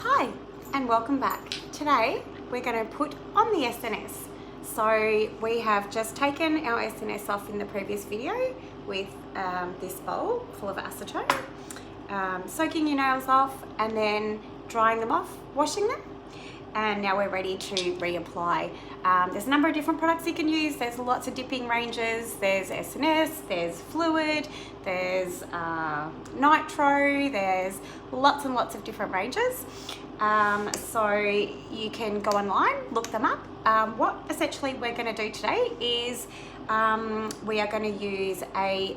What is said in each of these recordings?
Hi and welcome back. Today we're going to put on the SNS. So we have just taken our SNS off in the previous video with this bowl full of acetone, soaking your nails off and then drying them off, washing them, and now we're ready to reapply. There's a number of different products you can use. There's lots of dipping ranges. There's SNS, there's fluid, there's Nitro, there's lots and lots of different ranges. So you can go online, look them up. What essentially we're going to do today is we are going to use a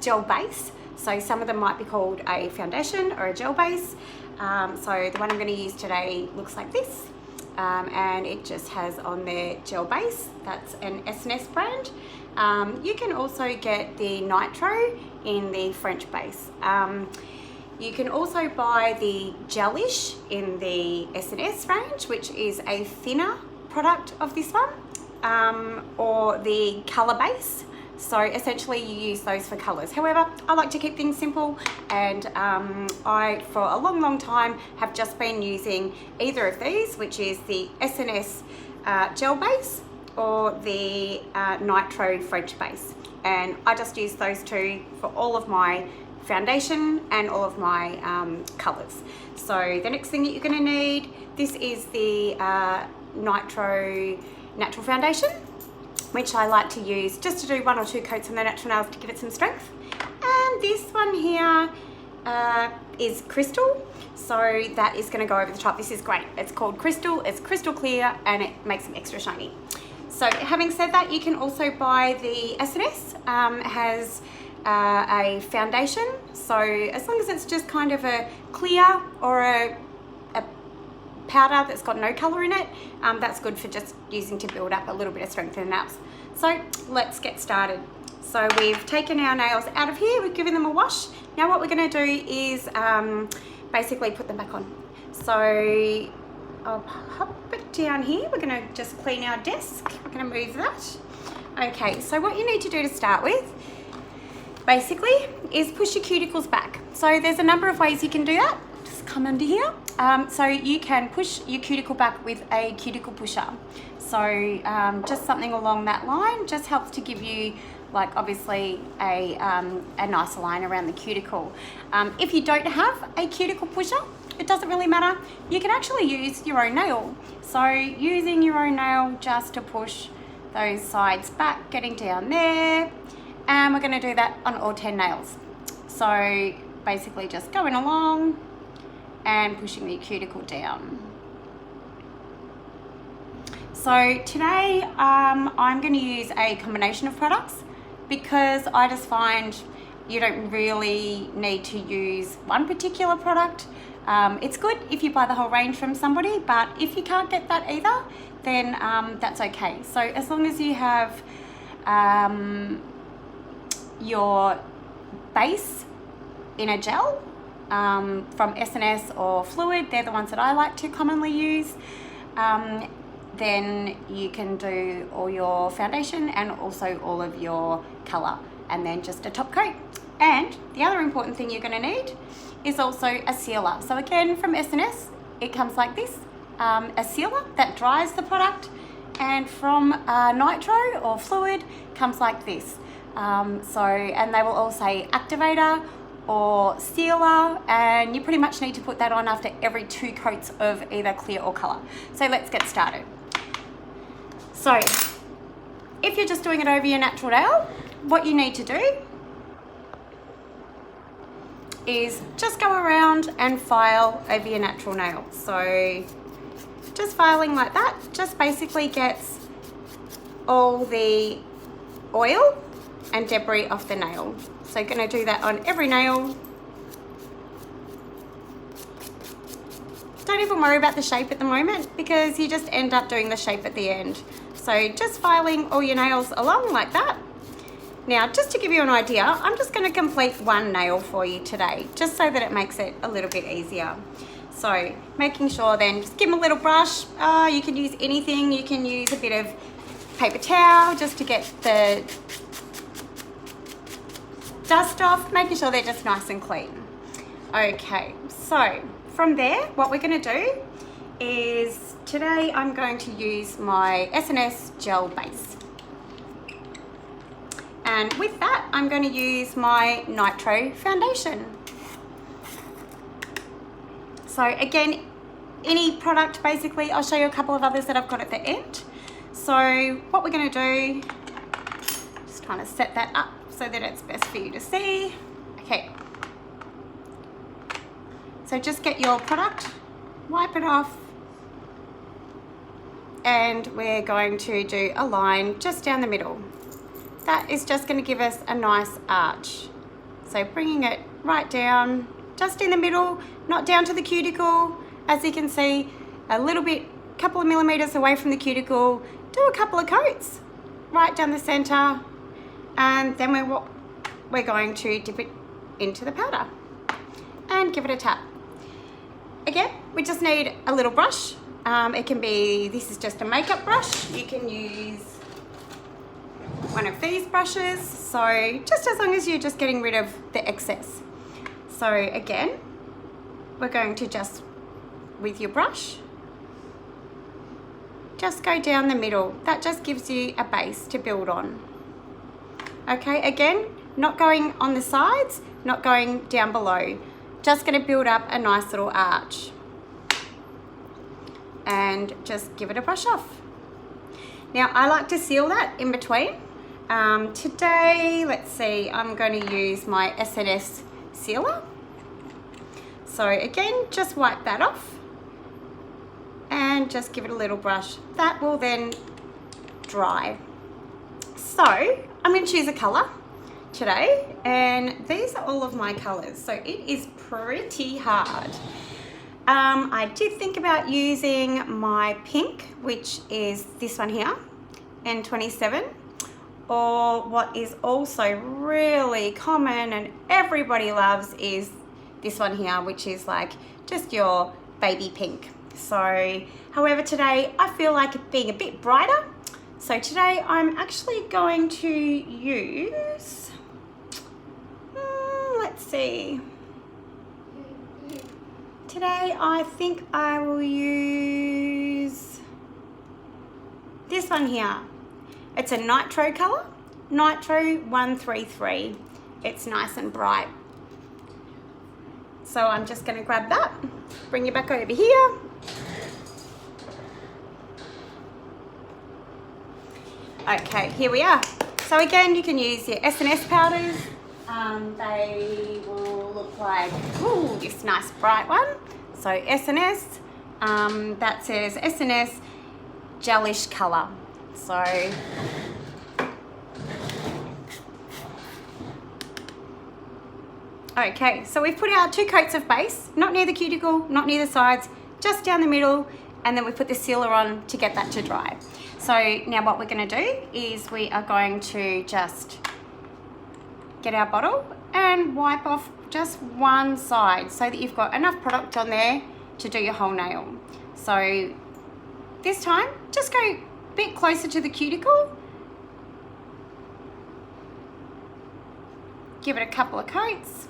gel base. So some of them might be called a foundation or a gel base. So the one I'm going to use today looks like this, and it just has on their gel base. That's an SNS brand. You can also get the Nitro in the French base. You can also buy the gelish in the SNS range, which is a thinner product of this one, or the colour base. So essentially you use those for colours. However, I like to keep things simple, and I, for a long time, have just been using either of these, which is the SNS gel base or the Nitro French base. And I just use those two for all of my foundation and all of my colours. So the next thing that you're going to need, this is the Nitro Natural Foundation, which I like to use just to do 1 or 2 coats on the natural nails to give it some strength. And this one here is crystal, so that is going to go over the top. This is great. It's called crystal, it's crystal clear, and it makes them extra shiny. So having said that, you can also buy the SNS. Has a foundation, so as long as it's just kind of a clear or a powder that's got no colour in it, that's good for just using to build up a little bit of strength in the nails. So let's get started. So we've taken our nails out of here, we've given them a wash. Now what we're going to do is basically put them back on. So I'll pop it down here. We're going to just clean our desk. We're going to move that. Okay, so what you need to do to start with basically is push your cuticles back. So there's a number of ways you can do that. Just come under here. So you can push your cuticle back with a cuticle pusher. So just something along that line just helps to give you, like, obviously a nicer line around the cuticle. If you don't have a cuticle pusher, it doesn't really matter. You can actually use your own nail. So using your own nail just to push those sides back, getting down there. And we're going to do that on all 10 nails. So basically just going along and pushing the cuticle down. So today I'm going to use a combination of products because I just find you don't really need to use one particular product. It's good if you buy the whole range from somebody, but if you can't get that either, then that's okay. So as long as you have your base in a gel from SNS or fluid, they're the ones that I like to commonly use, then you can do all your foundation and also all of your colour, and then just a top coat. And the other important thing you're going to need is also a sealer. So again, from SNS it comes like this, a sealer that dries the product, and from Nitro or fluid comes like this. And they will all say activator or sealer, and you pretty much need to put that on after every 2 coats of either clear or colour. So let's get started. So if you're just doing it over your natural nail, what you need to do is just go around and file over your natural nail. So just filing like that just basically gets all the oil and debris off the nail. So going to do that on every nail. Don't even worry about the shape at the moment because you just end up doing the shape at the end. So just filing all your nails along like that. Now, just to give you an idea, I'm just going to complete 1 nail for you today, just so that it makes it a little bit easier. So making sure then, just give them a little brush. You can use anything. You can use a bit of paper towel just to get the dust off, making sure they're just nice and clean. Okay, so from there, what we're going to do is today I'm going to use my SNS gel base. And with that, I'm going to use my Nitro foundation. So again, any product basically, I'll show you a couple of others that I've got at the end. So what we're going to do, just trying to set that up so that it's best for you to see. Okay. So just get your product, wipe it off, and we're going to do a line just down the middle. That is just going to give us a nice arch. So bringing it right down, just in the middle, not down to the cuticle. As you can see, a little bit, couple of millimeters away from the cuticle. Do a couple of coats right down the center, and then we're going to dip it into the powder and give it a tap. Again, we just need a little brush. It can be, this is just a makeup brush. You can use one of these brushes. So just as long as you're just getting rid of the excess. So again, we're going to just, with your brush, just go down the middle. That just gives you a base to build on. Okay, again, not going on the sides, not going down below. Just going to build up a nice little arch. And just give it a brush off. Now, I like to seal that in between. Today, let's see, I'm going to use my SNS sealer. So again, just wipe that off and just give it a little brush. That will then dry. So I'm going to choose a color today, and these are all of my colors, so it is pretty hard. I did think about using my pink, which is this one here, N27, or what is also really common and everybody loves is this one here, which is like just your baby pink. So however, today I feel like it being a bit brighter, so today I'm actually going to use, let's see, today I think I will use this one here. It's a Nitro color, Nitro 133. It's nice and bright. So I'm just going to grab that, bring you back over here. Okay, here we are. So again, you can use your SNS powders. They will look like, ooh, this nice bright one. So SNS, that says SNS gelish color. So okay, so we've put our 2 coats of base, not near the cuticle, not near the sides, just down the middle, and then we put the sealer on to get that to dry. So now what we're going to do is we are going to just get our bottle and wipe off just one side so that you've got enough product on there to do your whole nail. So this time, just go a bit closer to the cuticle. Give it a couple of coats,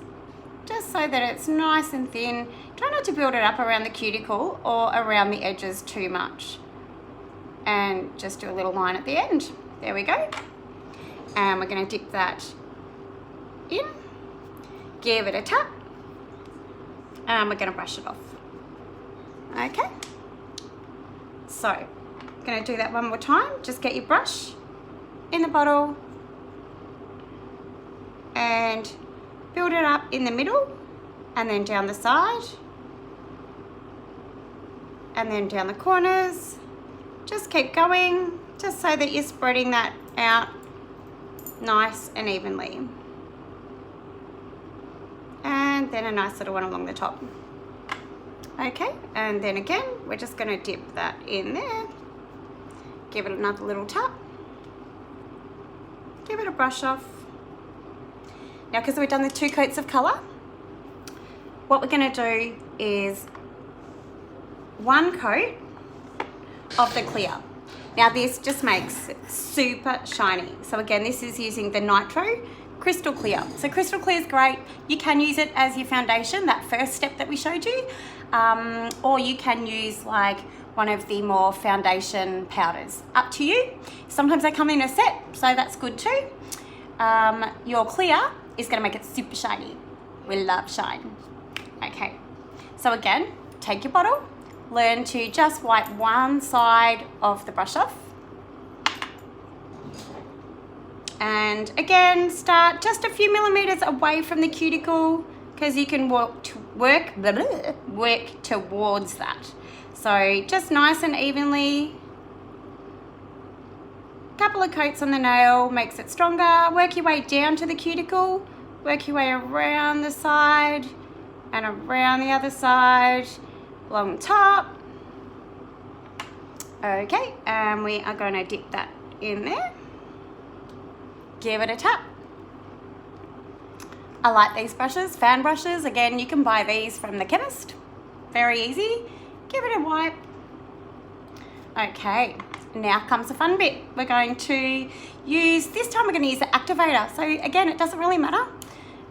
just so that it's nice and thin. Try not to build it up around the cuticle or around the edges too much. And just do a little line at the end. There we go. And we're going to dip that in, give it a tap, and we're going to brush it off. Okay. So, I'm going to do that one more time. Just get your brush in the bottle and build it up in the middle, and then down the side, and then down the corners. Just keep going, just so that you're spreading that out nice and evenly. And then a nice little one along the top. Okay, and then again, we're just going to dip that in there. Give it another little tap. Give it a brush off. Now, because we've done the 2 coats of colour, what we're going to do is 1 coat of the clear. Now this just makes it super shiny. So again, this is using the Nitro crystal clear. So crystal clear is great. You can use it as your foundation, that first step that we showed you, or you can use like one of the more foundation powders. Up to you. Sometimes they come in a set, so that's good too. Your clear is going to make it super shiny. We love shine. Okay, so again, take your bottle, learn to just wipe one side of the brush off. And again, start just a few millimeters away from the cuticle because you can work towards that. So just nice and evenly. Couple of coats on the nail makes it stronger. Work your way down to the cuticle. Work your way around the side and around the other side, along the top. Okay, and we are going to dip that in there. Give it a tap. I like these brushes, fan brushes. Again, you can buy these from the chemist. Very easy. Give it a wipe. Okay, now comes the fun bit. We're going to use, this time we're going to use the activator. So again, it doesn't really matter.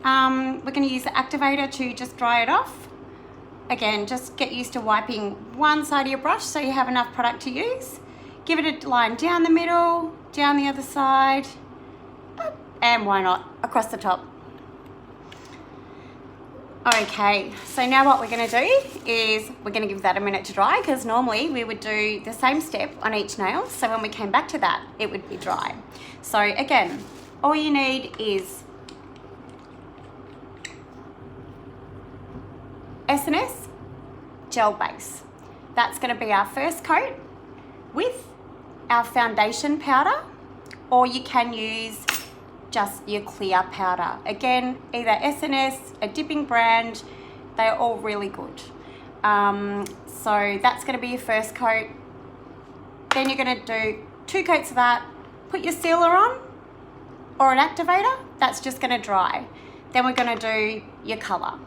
We're going to use the activator to just dry it off. Again, just get used to wiping one side of your brush so you have enough product to use. Give it a line down the middle, down the other side, and why not, across the top. Okay, so now what we're going to do is we're going to give that a minute to dry, because normally we would do the same step on each nail, so when we came back to that it would be dry. So again, all you need is SNS gel base. That's going to be our first coat with our foundation powder, or you can use just your clear powder. Again, either SNS, a dipping brand, they're all really good. So that's going to be your first coat. Then you're going to do 2 coats of that, put your sealer on or an activator, that's just going to dry. Then we're going to do your colour.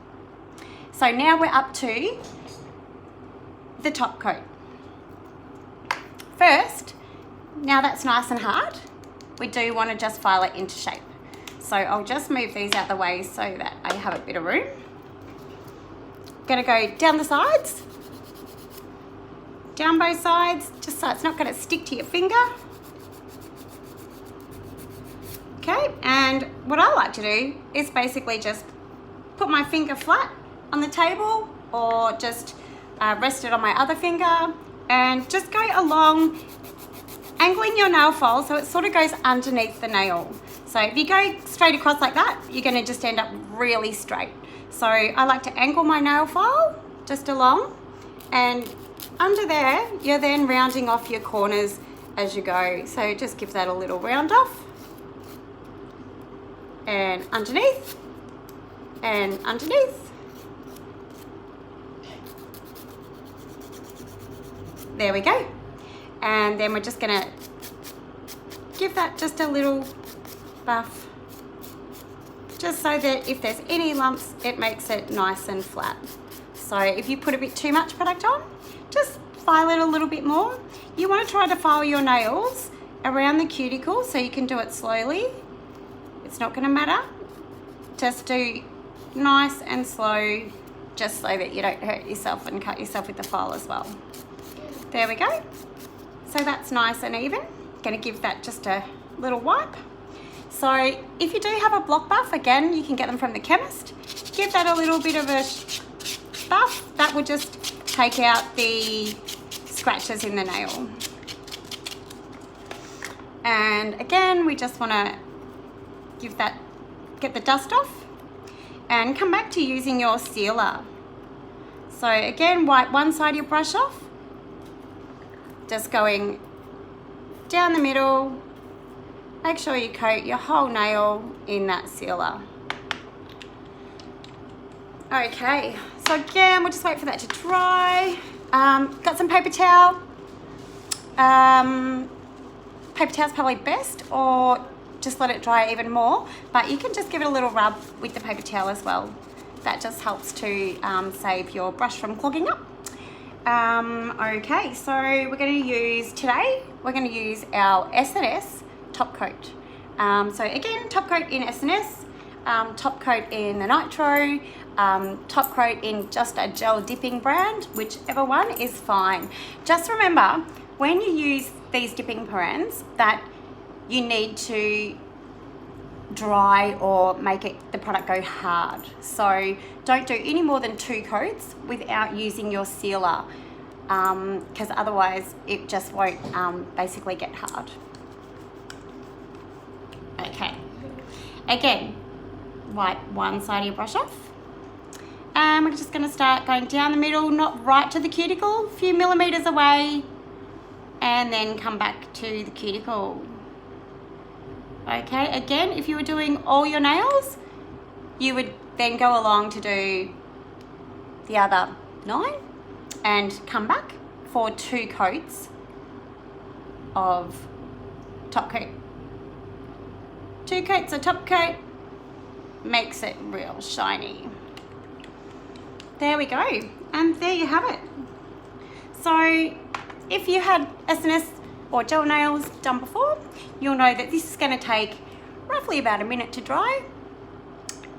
So now we're up to the top coat. First, now that's nice and hard, we do want to just file it into shape. So I'll just move these out the way so that I have a bit of room. Gonna go down the sides, down both sides, just so it's not gonna stick to your finger. Okay, and what I like to do is basically just put my finger flat on the table, or just rest it on my other finger, and just go along, angling your nail file so it sort of goes underneath the nail. So if you go straight across like that, you're going to just end up really straight. So I like to angle my nail file just along, and under there you're then rounding off your corners as you go. So just give that a little round off, and underneath, and underneath. There we go. And then we're just gonna give that just a little buff, just so that if there's any lumps, it makes it nice and flat. So if you put a bit too much product on, just file it a little bit more. You want to try to file your nails around the cuticle so you can do it slowly. It's not going to matter. Just do nice and slow, just so that you don't hurt yourself and cut yourself with the file as well. There we go. So that's nice and even. Going to give that just a little wipe. So if you do have a block buff, again, you can get them from the chemist. Give that a little bit of a buff. That will just take out the scratches in the nail. And again, we just want to get the dust off and come back to using your sealer. So again, wipe one side of your brush off, just going down the middle. Make sure you coat your whole nail in that sealer. Okay, so again, we'll just wait for that to dry. Got some paper towel. Paper towel's probably best, or just let it dry even more, but you can just give it a little rub with the paper towel as well. That just helps to save your brush from clogging up. Okay, so we're going to use our SNS top coat. So again, top coat in SNS, top coat in the Nitro, top coat in just a gel dipping brand, whichever one is fine. Just remember, when you use these dipping brands, that you need to dry or make the product go hard. So don't do any more than 2 coats without using your sealer, because otherwise it just won't basically get hard. Okay, again, wipe one side of your brush off. And we're just going to start going down the middle, not right to the cuticle, a few millimeters away, and then come back to the cuticle. Okay, again, if you were doing all your nails, you would then go along to do the other 9 and come back for 2 coats of top coat. 2 coats of top coat makes it real shiny. There we go, and there you have it. So if you had SNS or gel nails done before, you'll know that this is going to take roughly about a minute to dry,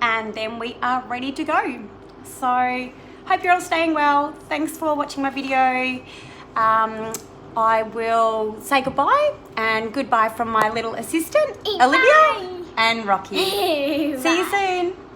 and then we are ready to go. So hope you're all staying well. Thanks for watching my video. I will say goodbye, and goodbye from my little assistant, Olivia and Rocky. See you soon.